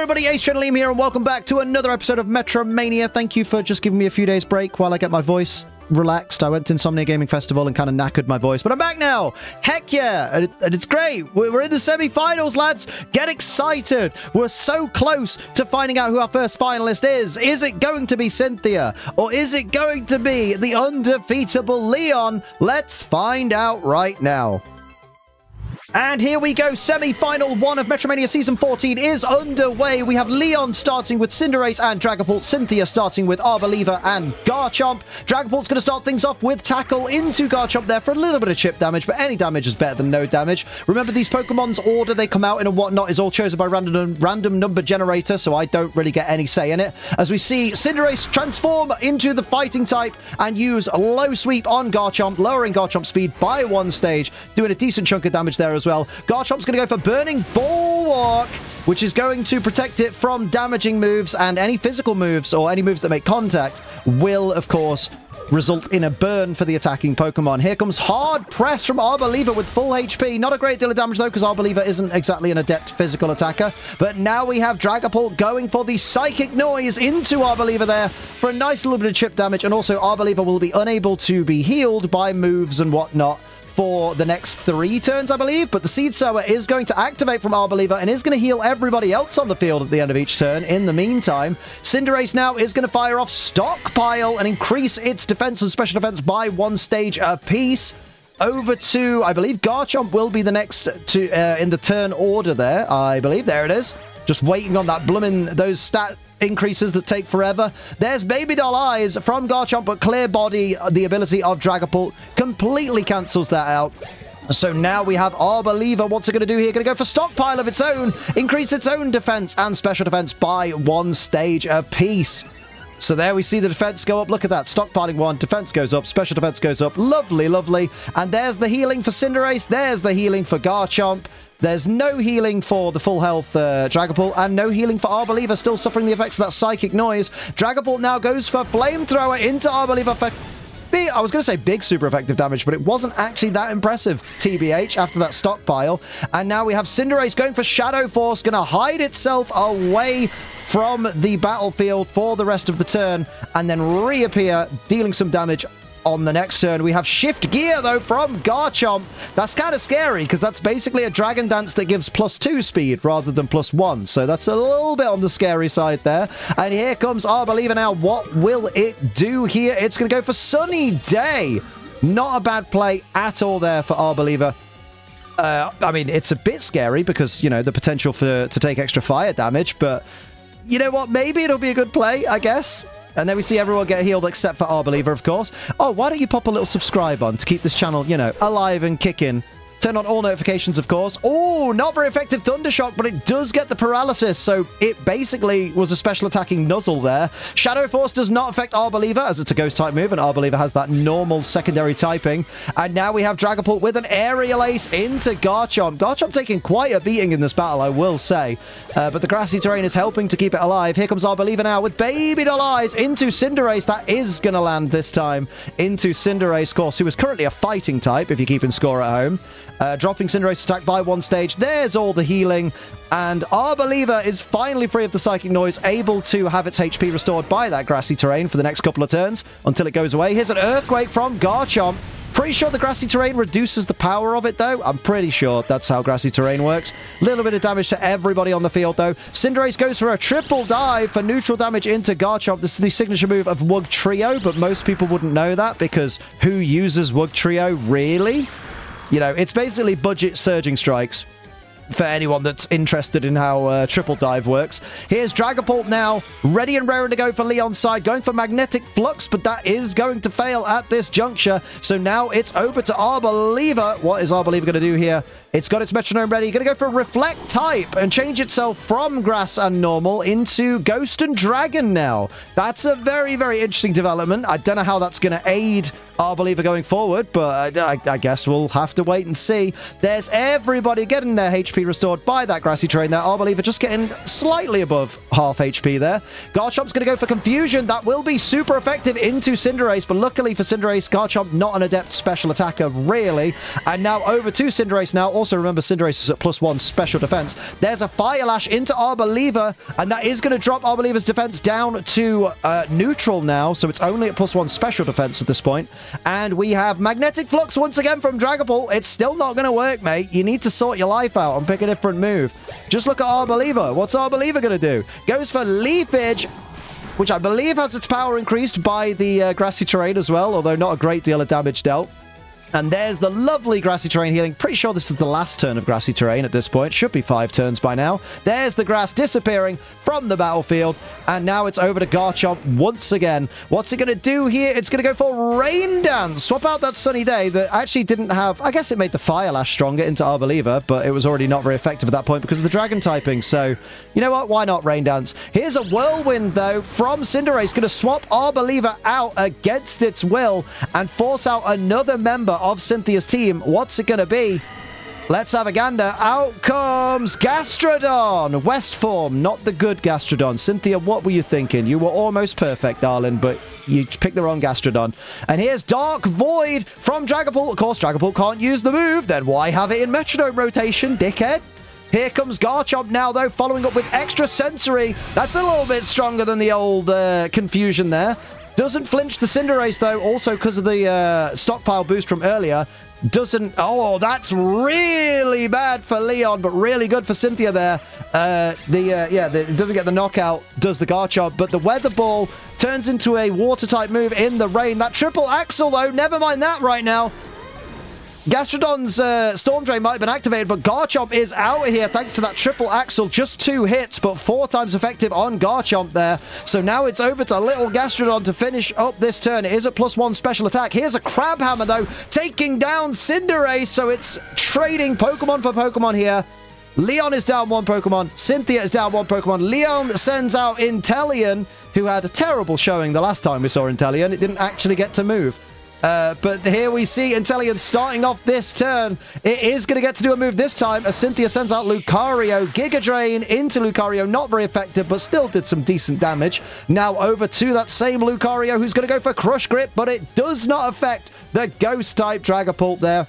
everybody, Ace here, and welcome back to another episode of Metromania. Thank you for just giving me a few days break while I get my voice relaxed. I went to Insomnia Gaming Festival and kind of knackered my voice, but I'm back now. Heck yeah, and it's great. We're in the semi-finals, lads. Get excited. We're so close to finding out who our first finalist is. Is it going to be Cynthia, or is it going to be the undefeatable Leon? Let's find out right now. And here we go, semi-final one of Metromania Season 14 is underway. We have Leon starting with Cinderace and Dragapult, Cynthia starting with Arboliva and Garchomp. Dragapult's going to start things off with Tackle into Garchomp there for a little bit of chip damage, but any damage is better than no damage. Remember, these Pokemon's order they come out in and whatnot is all chosen by random number generator, so I don't really get any say in it. As we see Cinderace transform into the fighting type and use low sweep on Garchomp, lowering Garchomp's speed by 1 stage, doing a decent chunk of damage there as well. Garchomp's going to go for Burning Bulwark, which is going to protect it from damaging moves, and any physical moves or any moves that make contact will, of course, result in a burn for the attacking Pokemon. Here comes Hard Press from Arboliva with full HP. Not a great deal of damage, though, because Arboliva isn't exactly an adept physical attacker. But now we have Dragapult going for the Psychic Noise into Arboliva there for a nice little bit of chip damage, and also Arboliva will be unable to be healed by moves and whatnot for the next 3 turns, I believe. But the Seed Sower is going to activate from Arboliva and is going to heal everybody else on the field at the end of each turn. In the meantime, Cinderace now is going to fire off Stockpile and increase its defense and special defense by 1 stage apiece. Over to, I believe, Garchomp will be the next to in the turn order there, I believe. There it is. Just waiting on that blooming, those stat increases that take forever. There's Baby Doll Eyes from Garchomp, but Clear Body, the ability of Dragapult, completely cancels that out. So now we have Arboliva. What's it going to do here? Going to go for Stockpile of its own, increase its own defense and special defense by 1 stage apiece. So there we see the defense go up. Look at that. Stockpiling 1, defense goes up, special defense goes up. Lovely, lovely. And there's the healing for Cinderace. There's the healing for Garchomp. There's no healing for the full health Dragapult, and no healing for Arboliva, still suffering the effects of that Psychic Noise. Dragapult now goes for Flamethrower into Arboliva for I was going to say big super effective damage, but it wasn't actually that impressive, TBH, after that Stockpile. And now we have Cinderace going for Shadow Force, going to hide itself away from the battlefield for the rest of the turn, and then reappear, dealing some damage on the next turn. We have Shift Gear, though, from Garchomp. That's kind of scary, because that's basically a Dragon Dance that gives +2 speed rather than +1. So that's a little bit on the scary side there. And here comes Arboliva now. What will it do here? It's going to go for Sunny Day. Not a bad play at all there for Arboliva. I mean, it's a bit scary because, you know, the potential to take extra fire damage, but you know what? Maybe it'll be a good play, I guess. And then we see everyone get healed except for Arboliva, of course. Oh, why don't you pop a little subscribe on to keep this channel, you know, alive and kicking? Turn on all notifications, of course. Oh, not very effective Thundershock, but it does get the paralysis. So it basically was a special attacking Nuzzle there. Shadow Force does not affect Arboliva, as it's a ghost type move, and Arboliva has that normal secondary typing. And now we have Dragapult with an Aerial Ace into Garchomp. Garchomp taking quite a beating in this battle, I will say. But the grassy terrain is helping to keep it alive. Here comes Arboliva now with Baby Doll Eyes into Cinderace. That is going to land this time into Cinderace, of course, who is currently a fighting type, if you're keeping score at home. Dropping Cinderace's attack by 1 stage. There's all the healing. And Arboliva is finally free of the Psychic Noise, able to have its HP restored by that grassy terrain for the next couple of turns until it goes away. Here's an Earthquake from Garchomp. Pretty sure the grassy terrain reduces the power of it, though. I'm pretty sure that's how grassy terrain works. Little bit of damage to everybody on the field, though. Cinderace goes for a triple dive for neutral damage into Garchomp. This is the signature move of Wugtrio, but most people wouldn't know that because who uses Wugtrio, really? You know, it's basically budget Surging Strikes for anyone that's interested in how Triple Dive works. Here's Dragapult now, ready and raring to go for Leon's side, going for Magnetic Flux, but that is going to fail at this juncture. So now it's over to Arboliva. What is Arboliva going to do here? It's got its Metronome ready. Going to go for Reflect type and change itself from Grass and Normal into Ghost and Dragon now. That's a very, very interesting development. I don't know how that's going to aid Arboliva going forward, but I guess we'll have to wait and see. There's everybody getting their HP HP restored by that Grassy Terrain there. Arbaliva just getting slightly above half HP there. Garchomp's going to go for Confusion. That will be super effective into Cinderace, but luckily for Cinderace, Garchomp not an adept special attacker, really. And now over to Cinderace now. Also, remember, Cinderace is at +1 special defense. There's a Fire Lash into Arbaliva, and that is going to drop Arbaliva's defense down to neutral now, so it's only at +1 special defense at this point. And we have Magnetic Flux once again from Dragapult. It's still not going to work, mate. You need to sort your life out and pick a different move. Just look at Arbaliva. What's Arbaliva going to do? Goes for Leafage, which I believe has its power increased by the Grassy Terrain as well, although not a great deal of damage dealt. And there's the lovely Grassy Terrain healing. Pretty sure this is the last turn of Grassy Terrain at this point. Should be 5 turns by now. There's the grass disappearing from the battlefield. And now it's over to Garchomp once again. What's it going to do here? It's going to go for Rain Dance. Swap out that Sunny Day that actually didn't have... I guess it made the Fire Lash stronger into Arbaliva, but it was already not very effective at that point because of the Dragon typing. So, you know what? Why not Rain Dance? Here's a Whirlwind, though, from Cinderace. Going to swap Arbaliva out against its will and force out another member of Cynthia's team. What's it going to be? Let's have a gander. Out comes Gastrodon. West form, not the good Gastrodon. Cynthia, what were you thinking? You were almost perfect, darling, but you picked the wrong Gastrodon. And here's Dark Void from Dragapult. Of course, Dragapult can't use the move. Then why have it in Metronome rotation, dickhead? Here comes Garchomp now, though, following up with Extra Sensory. That's a little bit stronger than the old Confusion there. Doesn't flinch the Cinderace, though, also because of the stockpile boost from earlier. Doesn't... Oh, that's really bad for Leon, but really good for Cynthia there. It doesn't get the knockout, does the Garchomp, but the Weather Ball turns into a Water-type move in the rain. That Triple Axle, though, never mind that right now. Gastrodon's Storm Drain might have been activated, but Garchomp is out of here thanks to that Triple Axle. Just 2 hits, but 4 times effective on Garchomp there. So now it's over to Little Gastrodon to finish up this turn. It is a +1 special attack. Here's a Crab Hammer, though, taking down Cinderace. So it's trading Pokemon for Pokemon here. Leon is down 1 Pokemon. Cynthia is down 1 Pokemon. Leon sends out Inteleon, who had a terrible showing the last time we saw Inteleon. It didn't actually get to move. But here we see Inteleon starting off this turn. It is going to get to do a move this time as Cynthia sends out Lucario. Giga Drain into Lucario. Not very effective, but still did some decent damage. Now over to that same Lucario who's going to go for Crush Grip, but it does not affect the Ghost-type Dragapult there.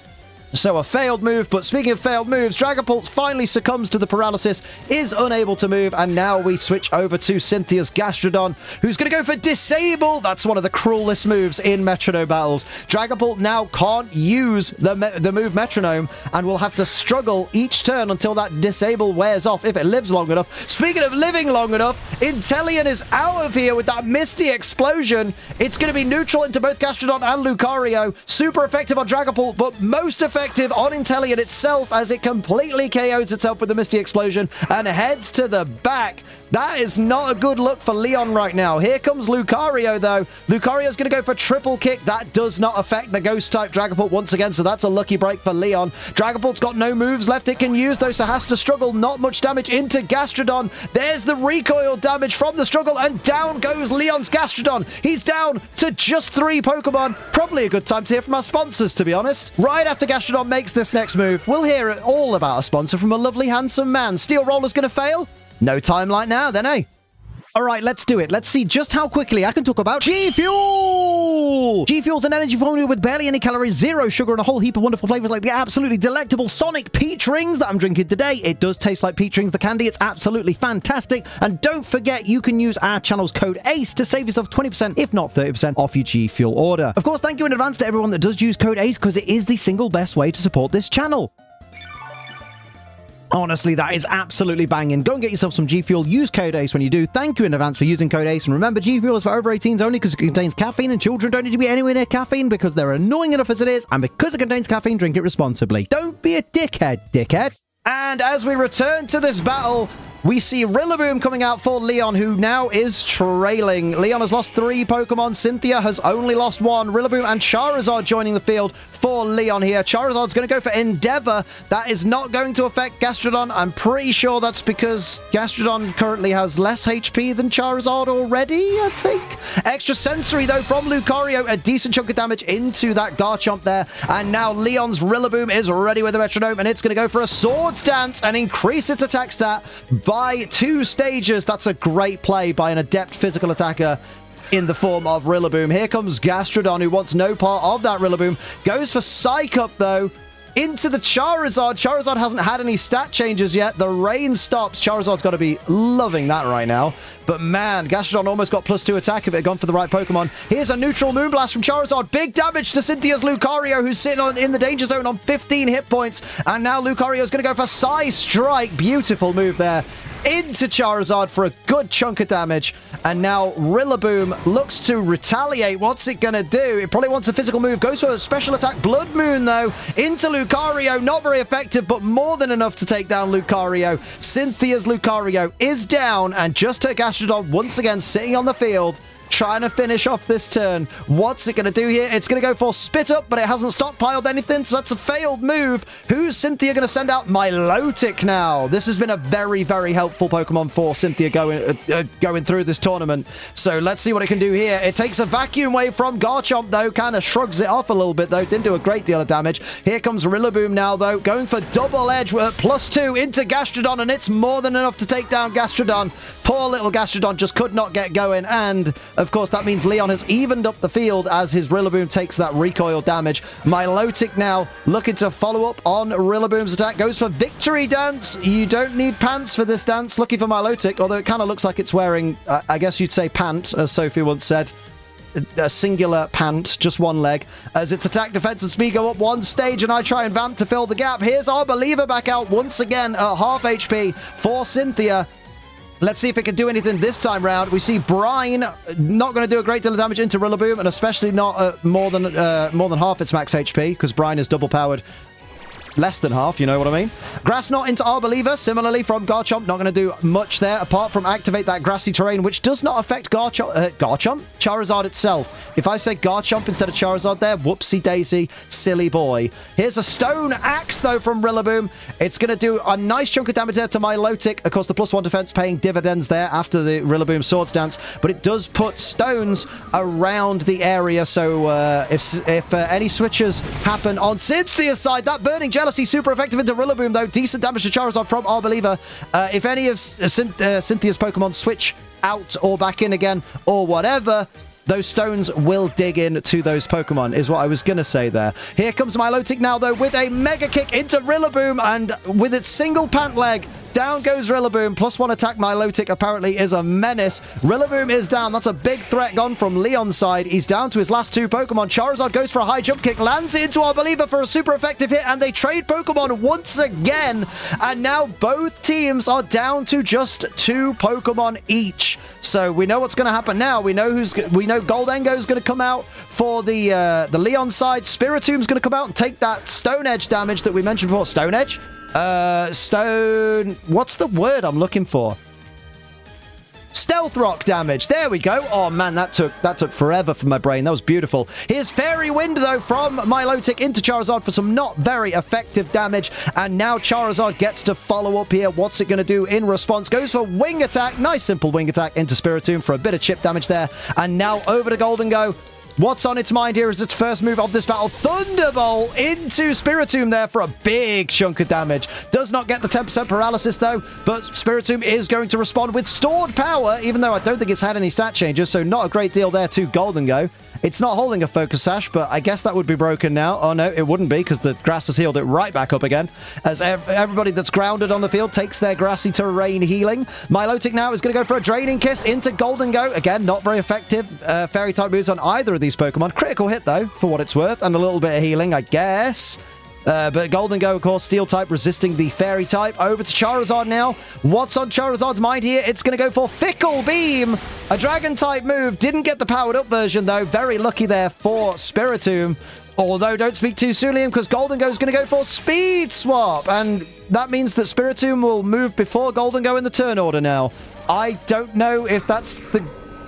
So a failed move, but speaking of failed moves, Dragapult finally succumbs to the paralysis, is unable to move, and now we switch over to Cynthia's Gastrodon, who's going to go for Disable. That's one of the cruelest moves in Metronome battles. Dragapult now can't use the move Metronome, and will have to struggle each turn until that Disable wears off, if it lives long enough. Speaking of living long enough, Inteleon is out of here with that Misty Explosion. It's going to be neutral into both Gastrodon and Lucario. Super effective on Dragapult, but most effective on Inteleon itself as it completely KOs itself with the Misty Explosion and heads to the back. That is not a good look for Leon right now. Here comes Lucario, though. Lucario's going to go for Triple Kick. That does not affect the Ghost-type Dragapult once again, so that's a lucky break for Leon. Dragapult's got no moves left it can use, though, so has to struggle. Not much damage into Gastrodon. There's the recoil damage from the struggle, and down goes Leon's Gastrodon. He's down to just 3 Pokemon. Probably a good time to hear from our sponsors, to be honest. Right after Gastrodon makes this next move, we'll hear all about a sponsor from a lovely, handsome man. Steel Roller's going to fail? No time like now, then, eh? All right, let's do it. Let's see just how quickly I can talk about G Fuel! G Fuel's an energy formula with barely any calories, 0 sugar, and a whole heap of wonderful flavors like the absolutely delectable Sonic Peach Rings that I'm drinking today. It does taste like Peach Rings, the candy. It's absolutely fantastic. And don't forget, you can use our channel's code ACE to save yourself 20%, if not 30%, off your G Fuel order. Of course, thank you in advance to everyone that does use code ACE because it is the single best way to support this channel. Honestly, that is absolutely banging. Go and get yourself some G Fuel. Use code ACE when you do. Thank you in advance for using code ACE. And remember, G Fuel is for over 18s only because it contains caffeine, and children don't need to be anywhere near caffeine because they're annoying enough as it is. And because it contains caffeine, drink it responsibly. Don't be a dickhead, dickhead. And as we return to this battle, We see Rillaboom coming out for Leon, who now is trailing. Leon has lost 3 Pokemon. Cynthia has only lost 1. Rillaboom and Charizard joining the field for Leon here. Charizard's going to go for Endeavor. That is not going to affect Gastrodon. I'm pretty sure that's because Gastrodon currently has less HP than Charizard already, I think. Extra Sensory, though, from Lucario. A decent chunk of damage into that Garchomp there. And now Leon's Rillaboom is ready with a Metronome, and it's going to go for a Swords Dance and increase its attack stat by 2 stages. That's a great play by an adept physical attacker in the form of Rillaboom. Here comes Gastrodon, who wants no part of that Rillaboom. Goes for Psych Up, though, into the Charizard. Charizard hasn't had any stat changes yet. The rain stops. Charizard's got to be loving that right now. But man, Gastrodon almost got +2 attack if it had gone for the right Pokemon. Here's a neutral Moonblast from Charizard. Big damage to Cynthia's Lucario, who's sitting in the danger zone on 15 hit points. And now Lucario's going to go for Psy Strike. Beautiful move there into Charizard for a good chunk of damage. And now Rillaboom looks to retaliate. What's it going to do? It probably wants a physical move. Goes for a special attack. Blood Moon, though, into Lucario. Not very effective, but more than enough to take down Lucario. Cynthia's Lucario is down, and just her Gastrodon once again sitting on the field, trying to finish off this turn. What's it going to do here? It's going to go for Spit Up, but it hasn't stockpiled anything, so that's a failed move. Who's Cynthia going to send out? Milotic now. This has been a very, very helpful Pokemon for Cynthia going through this tournament. So let's see what it can do here. It takes a Vacuum Wave from Garchomp, though. Kind of shrugs it off a little bit, though. Didn't do a great deal of damage. Here comes Rillaboom now, though. Going for Double Edge with +2 into Gastrodon, and it's more than enough to take down Gastrodon. Poor little Gastrodon just could not get going, and of course, that means Leon has evened up the field as his Rillaboom takes that recoil damage. Milotic now looking to follow up on Rillaboom's attack. Goes for Victory Dance. You don't need pants for this dance. Lucky for Milotic, although it kind of looks like it's wearing, I guess you'd say pant, as Sophie once said. A singular pant, just one leg, as its attack, defense, and speed go up 1 stage, and I try and vamp to fill the gap. Here's Arboliva back out once again at half HP for Cynthia. Let's see if it can do anything this time round. We see Brine not going to do a great deal of damage into Rillaboom, and especially not more than half its max HP, because Brine is double powered. Less than half, you know what I mean? Grass Knot into Arboliva, similarly from Garchomp. Not going to do much there, apart from activate that grassy terrain, which does not affect Charizard itself. If I say Garchomp instead of Charizard there, whoopsie daisy, silly boy. Here's a Stone Axe, though, from Rillaboom. It's going to do a nice chunk of damage there to Milotic. Of course, the +1 defense paying dividends there after the Rillaboom Swords Dance, but it does put stones around the area, so if any switches happen on Cynthia's side, that Burning Jealousy super effective into Rillaboom, though. Decent damage to Charizard from Arboliva. If any of Cynthia's Pokemon switch out or back in again or whatever, those stones will dig in to those Pokemon, is what I was going to say there. Here comes Milotic now, though, with a Mega Kick into Rillaboom, and with its single pant leg, down goes Rillaboom. +1 attack. Milotic apparently is a menace. Rillaboom is down. That's a big threat gone from Leon's side. He's down to his last 2 Pokemon. Charizard goes for a high jump kick, lands it into Arboliva for a super effective hit, and they trade Pokemon once again. And now both teams are down to just 2 Pokemon each. So we know what's going to happen now. We know Goldengo is going to come out for the Leon side. Spiritomb's going to come out and take that Stone Edge damage that we mentioned before. Stone Edge? Stone... What's the word I'm looking for? Stealth Rock damage. There we go. Oh, man, that took forever for my brain. That was beautiful. Here's Fairy Wind, though, from Milotic into Charizard for some not very effective damage. And now Charizard gets to follow up here. What's it going to do in response? Goes for Wing Attack. Nice, simple Wing Attack into Spiritomb for a bit of chip damage there. And now over to Goldengo. What's on its mind here is its first move of this battle. Thunderbolt into Spiritomb there for a big chunk of damage. Does not get the 10% paralysis, though, but Spiritomb is going to respond with stored power, even though I don't think it's had any stat changes, so not a great deal there to Goldengo. It's not holding a Focus Sash, but I guess that would be broken now. Oh, no, it wouldn't be, because the grass has healed it right back up again. As everybody that's grounded on the field takes their grassy terrain healing. Milotic now is going to go for a Draining Kiss into Goldengo. Again, not very effective Fairy-type moves on either of these Pokemon. Critical hit, though, for what it's worth, and a little bit of healing, I guess. But Goldengo, of course, Steel-type resisting the Fairy-type. Over to Charizard now. What's on Charizard's mind here? It's going to go for Fickle Beam. A Dragon-type move. Didn't get the powered-up version, though. Very lucky there for Spiritomb. Although, don't speak too soon, Liam, because Gholdengo is going to go for Speed Swap. And that means that Spiritomb will move before Gholdengo in the turn order now. I don't know if that's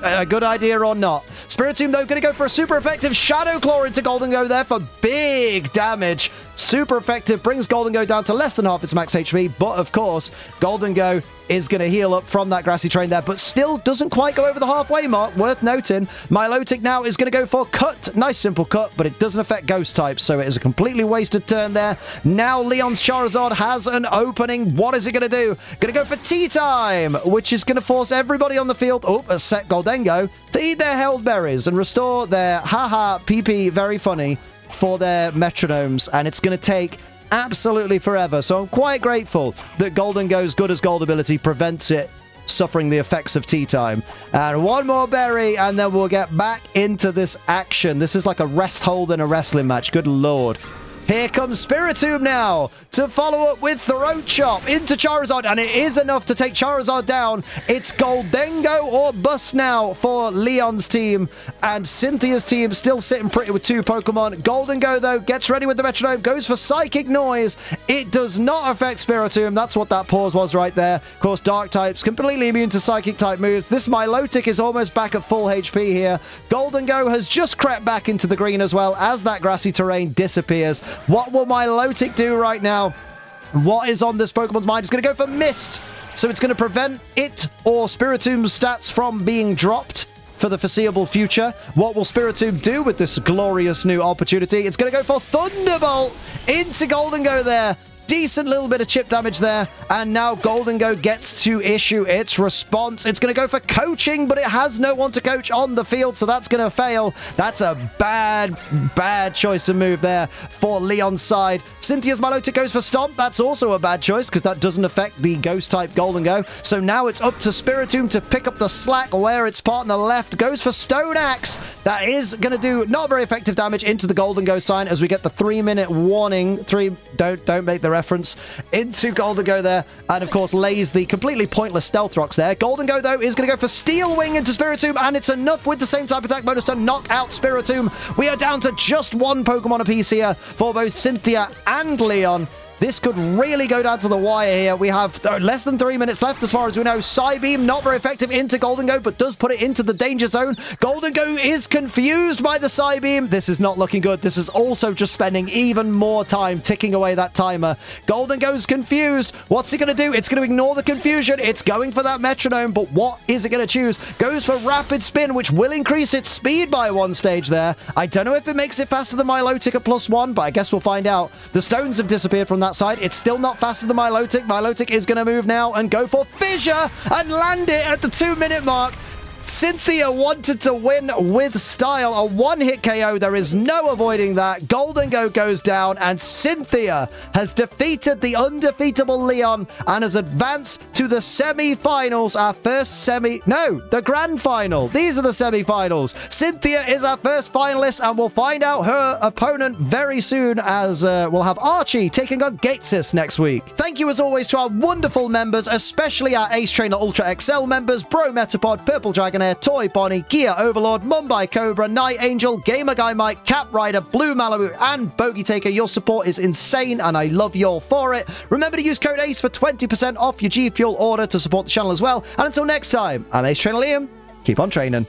a good idea or not. Spiritomb, though, going to go for a super effective Shadow Claw into Gholdengo there for big damage. Super effective, brings Gholdengo down to less than half its max HP, but of course, Gholdengo is going to heal up from that grassy terrain there, but still doesn't quite go over the halfway mark. Worth noting, Milotic now is going to go for Cut. Nice simple cut, but it doesn't affect ghost types, so it is a completely wasted turn there. Now Leon's Charizard has an opening. What is it going to do? Going to go for Tea Time, which is going to force everybody on the field, except Gholdengo, to eat their held berries and restore their haha PP very funny for their metronomes, and it's going to take absolutely forever. So I'm quite grateful that Gholdengo's good as gold ability prevents it suffering the effects of Tea Time. And one more berry, and then we'll get back into this action. This is like a rest hold in a wrestling match. Good lord. Here comes Spiritomb now to follow up with Throat Chop into Charizard, and it is enough to take Charizard down. It's Gholdengo or bust now for Leon's team, and Cynthia's team still sitting pretty with 2 Pokemon. Gholdengo, though, gets ready with the Metronome, goes for Psychic Noise. It does not affect Spiritomb. That's what that pause was right there. Of course, Dark types completely immune to Psychic type moves. This Milotic is almost back at full HP here. Gholdengo has just crept back into the green as well as that grassy terrain disappears. What will Milotic do right now? What is on this Pokemon's mind? It's going to go for Mist. So it's going to prevent it or Spiritomb's stats from being dropped for the foreseeable future. What will Spiritomb do with this glorious new opportunity? It's going to go for Thunderbolt into Gholdengo there. Decent little bit of chip damage there, and now Gholdengo gets to issue its response. It's going to go for Coaching, but it has no one to coach on the field, so that's going to fail. That's a bad choice of move there for Leon's side. Cynthia's Milotic goes for Stomp. That's also a bad choice because that doesn't affect the Ghost-type Gholdengo. So now it's up to Spiritomb to pick up the slack where its partner left. Goes for Stone Axe. That is going to do not very effective damage into the Gholdengo sign as we get the 3-minute warning. Don't make the reference into Gholdengo there, and of course lays the completely pointless Stealth Rocks there. Gholdengo, though, is going to go for Steel Wing into Spiritomb, and it's enough with the same type attack bonus to knock out Spiritomb. We are down to just 1 Pokemon apiece here for both Cynthia and Leon. This could really go down to the wire here. We have less than 3 minutes left as far as we know. Psybeam, not very effective into Gholdengo, but does put it into the danger zone. Gholdengo is confused by the Psybeam. This is not looking good. This is also just spending even more time ticking away that timer. Gholdengo's confused. What's it going to do? It's going to ignore the confusion. It's going for that metronome, but what is it going to choose? Goes for Rapid Spin, which will increase its speed by 1 stage there. I don't know if it makes it faster than Milotic at +1, but I guess we'll find out. The stones have disappeared from that side. It's still not faster than Milotic. Milotic is going to move now and go for Fissure and land it at the 2-minute mark. Cynthia wanted to win with style. A 1-hit KO. There is no avoiding that. Gholdengo goes down, and Cynthia has defeated the undefeatable Leon and has advanced to the semi-finals. Our first the grand final. These are the semi-finals. Cynthia is our first finalist, and we'll find out her opponent very soon as we'll have Archie taking on Gatesis next week. Thank you as always to our wonderful members, especially our Ace Trainer Ultra XL members, Bro Metapod, Purple Dragonair, Toy Bonnie, Gear Overlord, Mumbai Cobra, Night Angel, Gamer Guy Mike, Cap Rider, Blue Malibu, and Bogey Taker. Your support is insane, and I love you all for it. Remember to use code ACE for 20% off your G Fuel order to support the channel as well. And until next time, I'm Ace Trainer Liam. Keep on training.